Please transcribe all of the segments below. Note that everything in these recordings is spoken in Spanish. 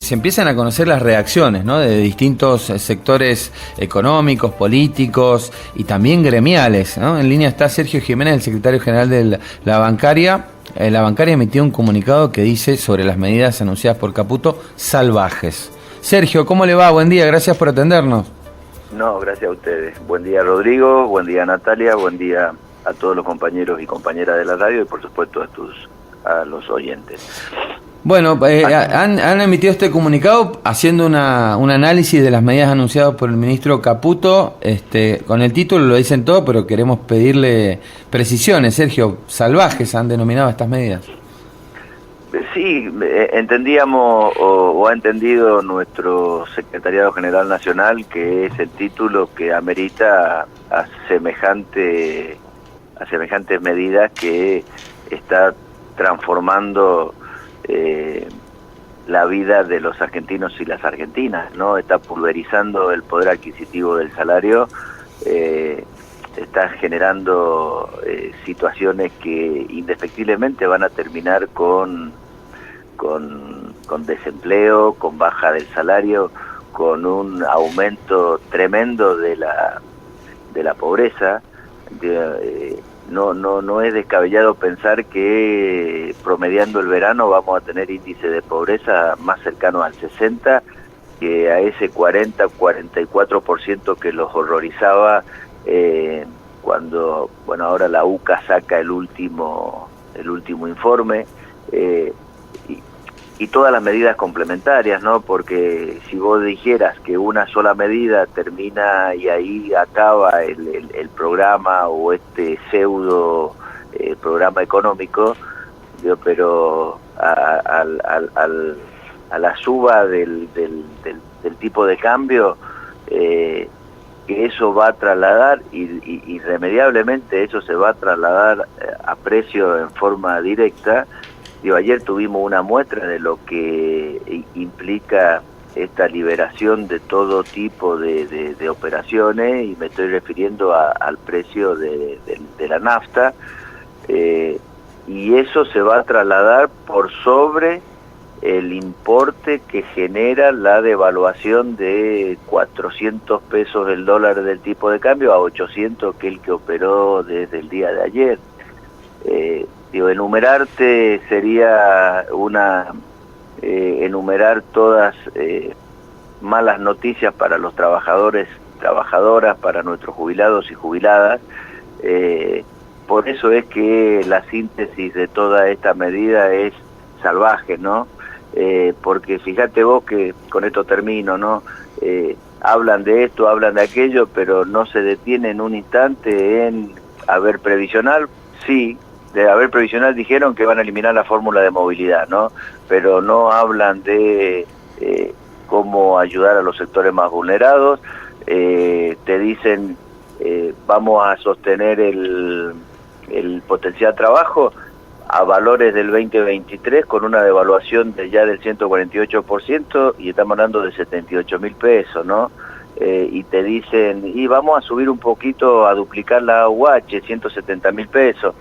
se empiezan a conocer las reacciones, ¿no?, de distintos sectores económicos, políticos y también gremiales, ¿no? En línea está Sergio Jiménez, el secretario general de la bancaria. La bancaria emitió un comunicado que dice sobre las medidas anunciadas por Caputo, salvajes. Sergio, ¿cómo le va? Buen día, gracias por atendernos. No, gracias a ustedes. Buen día, Rodrigo, buen día, Natalia, buen día a todos los compañeros y compañeras de la radio y por supuesto a los oyentes. Bueno, han emitido este comunicado haciendo un análisis de las medidas anunciadas por el ministro Caputo. Con el título lo dicen todo, pero queremos pedirle precisiones. Sergio, salvajes han denominado estas medidas. Sí, entendíamos o ha entendido nuestro Secretariado General Nacional que es el título que amerita a semejantes medidas que está transformando la vida de los argentinos y las argentinas, ¿no? Está pulverizando el poder adquisitivo del salario, está generando situaciones que indefectiblemente van a terminar con desempleo, con baja del salario, con un aumento tremendo de la pobreza. No es descabellado pensar que promediando el verano vamos a tener índice de pobreza más cercano al 60%, que a ese 40-44% que los horrorizaba cuando, bueno, ahora la UCA saca el último informe, y todas las medidas complementarias, ¿no? Porque si vos dijeras que una sola medida termina y ahí acaba el programa o este pseudo programa económico, digo, pero a la suba del tipo de cambio, que eso va a trasladar irremediablemente eso se va a trasladar a precio en forma directa. Digo, ayer tuvimos una muestra de lo que implica esta liberación de todo tipo de operaciones, y me estoy refiriendo al precio de la nafta, y eso se va a trasladar por sobre el importe que genera la devaluación de 400 pesos el dólar del tipo de cambio a 800, que es el que operó desde el día de ayer. Enumerarte sería enumerar todas malas noticias para los trabajadores, trabajadoras, para nuestros jubilados y jubiladas. Por eso es que la síntesis de toda esta medida es salvaje, ¿no? Porque fíjate vos que, con esto termino, ¿no? Hablan de esto, hablan de aquello, pero no se detienen un instante en haber previsional. Sí, de haber previsional dijeron que van a eliminar la fórmula de movilidad, ¿no? Pero no hablan de cómo ayudar a los sectores más vulnerados. Te dicen vamos a sostener el potencial trabajo a valores del 2023 con una devaluación ya del 148%, y estamos hablando de 78.000 pesos, ¿no? Y te dicen, y vamos a subir un poquito, a duplicar la UH, 170.000 pesos.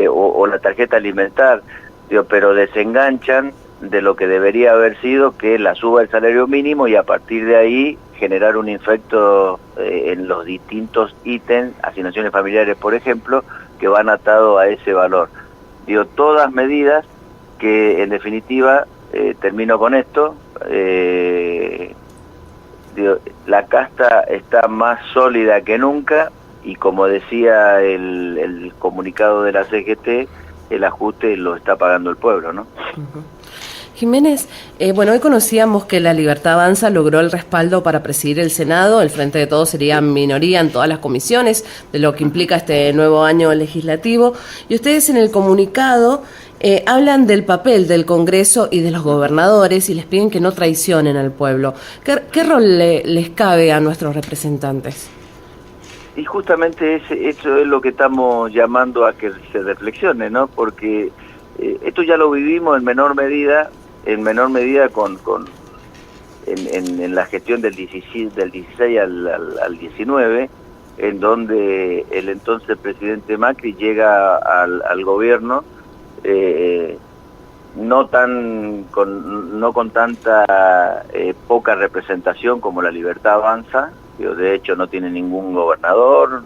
O la tarjeta alimentar, digo, pero desenganchan de lo que debería haber sido, que la suba del salario mínimo, y a partir de ahí generar un efecto en los distintos ítems, asignaciones familiares, por ejemplo, que van atados a ese valor. Digo, todas medidas que en definitiva, termino con esto, digo, la casta está más sólida que nunca. Y como decía el comunicado de la CGT, el ajuste lo está pagando el pueblo, ¿no? Uh-huh. Jiménez, bueno, hoy conocíamos que La Libertad Avanza logró el respaldo para presidir el Senado. El Frente de Todos sería minoría en todas las comisiones, de lo que implica este nuevo año legislativo. Y ustedes en el comunicado hablan del papel del Congreso y de los gobernadores y les piden que no traicionen al pueblo. ¿Qué rol les cabe a nuestros representantes? Y justamente eso es lo que estamos llamando a que se reflexione, ¿no? Porque esto ya lo vivimos en menor medida en la gestión del 16 al 19, en donde el entonces presidente Macri llega al gobierno no con tanta poca representación como la Libertad Avanza. De hecho no tiene ningún gobernador,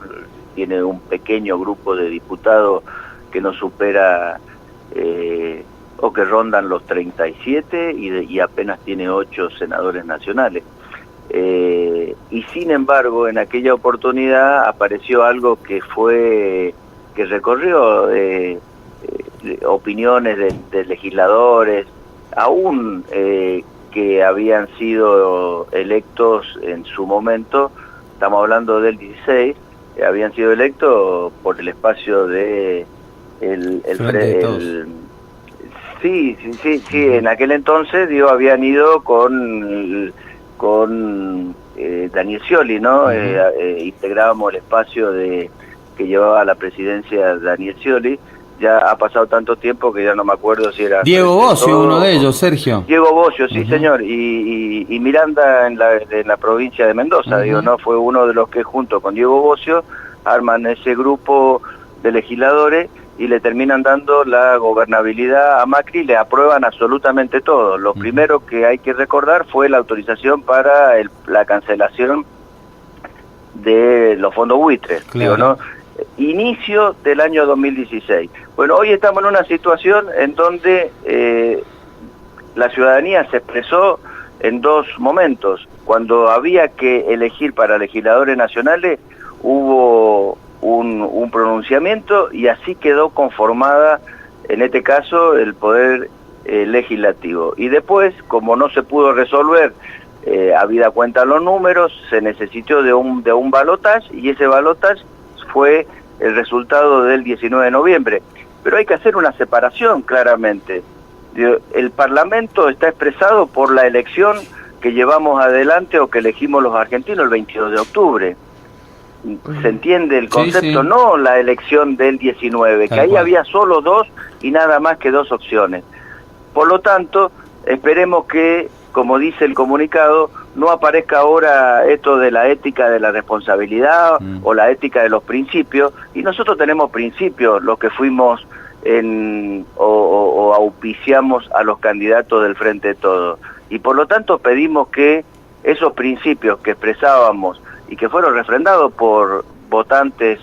tiene un pequeño grupo de diputados que no supera o que rondan los 37 y apenas tiene 8 senadores nacionales. Y sin embargo en aquella oportunidad apareció algo que recorrió opiniones de legisladores, aún que habían sido electos en su momento, estamos hablando del 16, habían sido electos por el espacio de sí, en aquel entonces habían ido con Daniel Scioli, ¿no? Integrábamos el espacio que llevaba la presidencia Daniel Scioli. Ya ha pasado tanto tiempo que ya no me acuerdo si era... Diego Bocio, uno de ellos, Sergio. Diego Bocio, sí, señor, y Miranda en la provincia de Mendoza, ¿no? Fue uno de los que junto con Diego Bocio arman ese grupo de legisladores y le terminan dando la gobernabilidad a Macri, le aprueban absolutamente todo. Lo primero que hay que recordar fue la autorización para la cancelación de los fondos buitres, claro. ¿no? Inicio del año 2016. Bueno, hoy estamos en una situación en donde la ciudadanía se expresó en dos momentos. Cuando había que elegir para legisladores nacionales, hubo un pronunciamiento y así quedó conformada, en este caso, el Poder Legislativo. Y después, como no se pudo resolver, habida cuenta los números, se necesitó de un balotaje, y ese balotaje fue el resultado del 19 de noviembre. Pero hay que hacer una separación claramente. El Parlamento está expresado por la elección que llevamos adelante o que elegimos los argentinos el 22 de octubre. ¿Se entiende el concepto? Sí, sí. No la elección del 19, que ahí había solo dos y nada más que dos opciones. Por lo tanto, esperemos que, como dice el comunicado, no aparezca ahora esto de la ética de la responsabilidad o la ética de los principios, y nosotros tenemos principios, los que fuimos o auspiciamos a los candidatos del Frente de Todos, y por lo tanto pedimos que esos principios que expresábamos y que fueron refrendados por votantes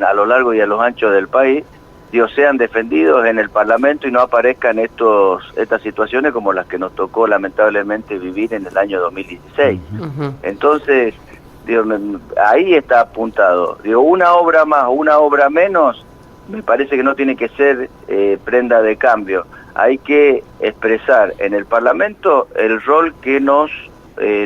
a lo largo y a lo ancho del país, sean defendidos en el Parlamento y no aparezcan estas situaciones como las que nos tocó lamentablemente vivir en el año 2016. Entonces, ahí está apuntado. Una obra más o una obra menos, me parece que no tiene que ser prenda de cambio. Hay que expresar en el Parlamento el rol que nos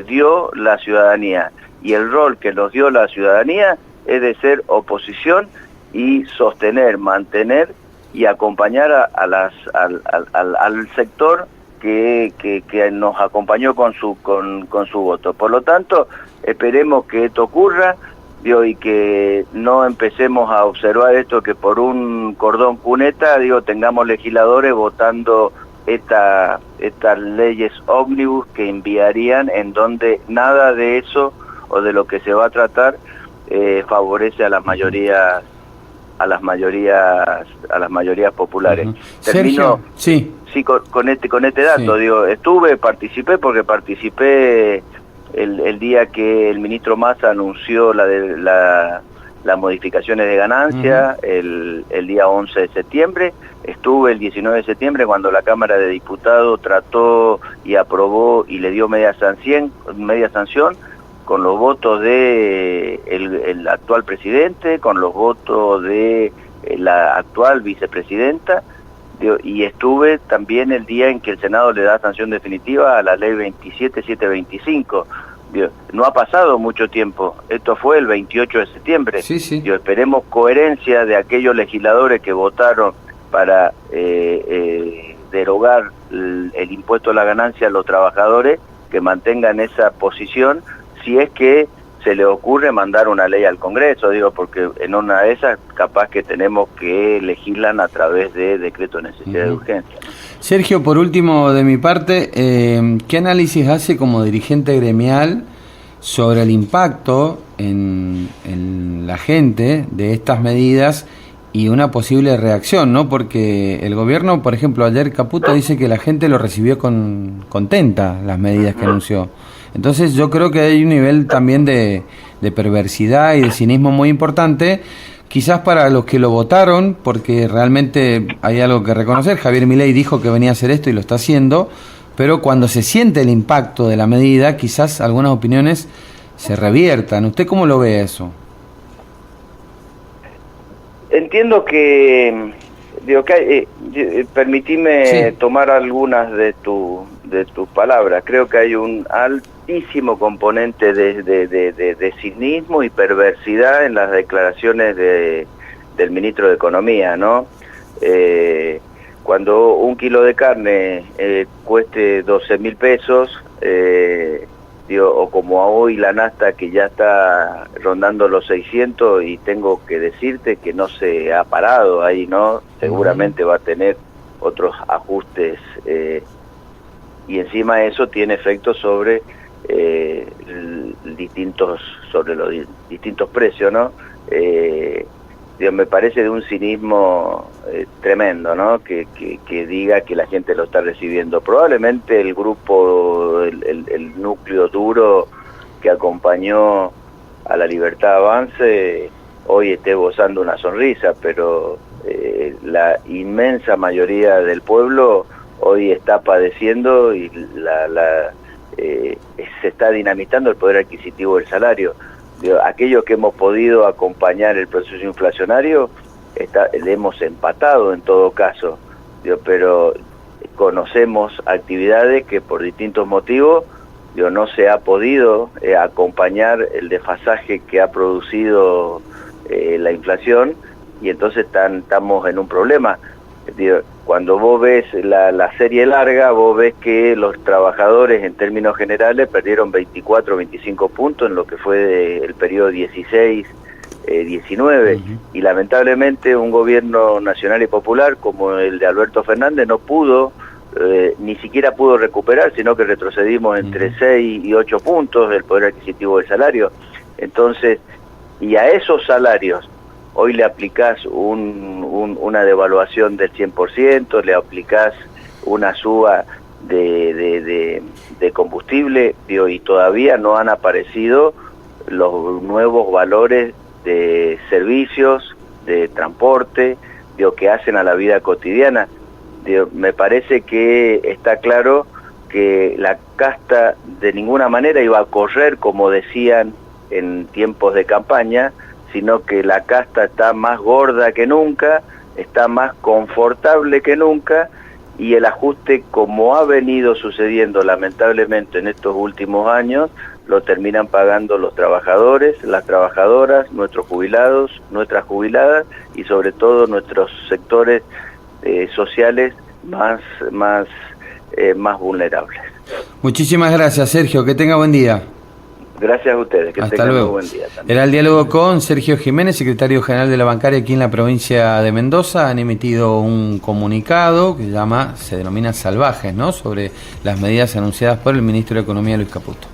dio la ciudadanía. Y el rol que nos dio la ciudadanía es de ser oposición y sostener, mantener y acompañar al sector que nos acompañó con su voto. Por lo tanto, esperemos que esto ocurra, y que no empecemos a observar esto, que por un cordón cuneta, tengamos legisladores votando estas leyes ómnibus que enviarían en donde nada de eso o de lo que se va a tratar favorece a las mayorías populares. Termino, Sergio, sí, con este dato, sí. Participé el día que el ministro Massa anunció las modificaciones de ganancia, el día 11 de septiembre, estuve el 19 de septiembre cuando la Cámara de Diputados trató y aprobó y le dio media sanción con los votos de el actual presidente, con los votos de la actual vicepresidenta, y estuve también el día en que el Senado le da sanción definitiva a la ley 27725. No ha pasado mucho tiempo, esto fue el 28 de septiembre. Sí, sí. Esperemos coherencia de aquellos legisladores que votaron para derogar el impuesto a la ganancia a los trabajadores, que mantengan esa posición, si es que se le ocurre mandar una ley al Congreso, porque en una de esas capaz que tenemos que legislan a través de decreto de necesidad de urgencia. Sergio, por último de mi parte, ¿qué análisis hace como dirigente gremial sobre el impacto en la gente de estas medidas y una posible reacción, ¿no? Porque el gobierno, por ejemplo, ayer Caputo dice que la gente lo recibió contenta, las medidas que anunció. Entonces yo creo que hay un nivel también de perversidad y de cinismo muy importante, quizás para los que lo votaron, porque realmente hay algo que reconocer. Javier Milei dijo que venía a hacer esto y lo está haciendo, pero cuando se siente el impacto de la medida, quizás algunas opiniones se reviertan. ¿Usted cómo lo ve eso? Entiendo que, permitime tomar algunas de tus palabras. Creo que hay un altísimo componente de cinismo y perversidad en las declaraciones del ministro de Economía, ¿no? Cuando un kilo de carne cueste 12.000 pesos, o como hoy la nafta que ya está rondando los 600, y tengo que decirte que no se ha parado ahí, ¿no? Seguramente va a tener otros ajustes, y encima eso tiene efectos sobre los distintos precios, ¿no? Me parece de un cinismo tremendo, ¿no? Que diga que la gente lo está recibiendo. Probablemente el grupo, el núcleo duro que acompañó a la Libertad Avance hoy esté gozando una sonrisa, pero la inmensa mayoría del pueblo hoy está padeciendo y se está dinamitando el poder adquisitivo del salario. Aquellos que hemos podido acompañar el proceso inflacionario, le hemos empatado en todo caso, pero conocemos actividades que por distintos motivos no se ha podido acompañar el desfasaje que ha producido la inflación, y entonces estamos en un problema. Cuando vos ves la serie larga, vos ves que los trabajadores en términos generales perdieron 24 o 25 puntos en lo que fue el periodo 16-19, y lamentablemente un gobierno nacional y popular como el de Alberto Fernández no pudo, ni siquiera pudo recuperar, sino que retrocedimos entre 6 y 8 puntos del poder adquisitivo del salario. Entonces, y a esos salarios hoy le aplicás una devaluación del 100%, le aplicás una suba de combustible, y todavía no han aparecido los nuevos valores de servicios, de transporte, que hacen a la vida cotidiana. Me parece que está claro que la casta de ninguna manera iba a correr, como decían en tiempos de campaña, sino que la casta está más gorda que nunca, está más confortable que nunca, y el ajuste, como ha venido sucediendo lamentablemente en estos últimos años, lo terminan pagando los trabajadores, las trabajadoras, nuestros jubilados, nuestras jubiladas, y sobre todo nuestros sectores sociales más vulnerables. Muchísimas gracias, Sergio, que tenga buen día. Gracias a ustedes, que Hasta tengan luego. un buen día también. Era el diálogo con Sergio Jiménez, secretario general de la bancaria aquí en la provincia de Mendoza. Han emitido un comunicado que se denomina Salvajes, ¿no?, sobre las medidas anunciadas por el ministro de Economía, Luis Caputo.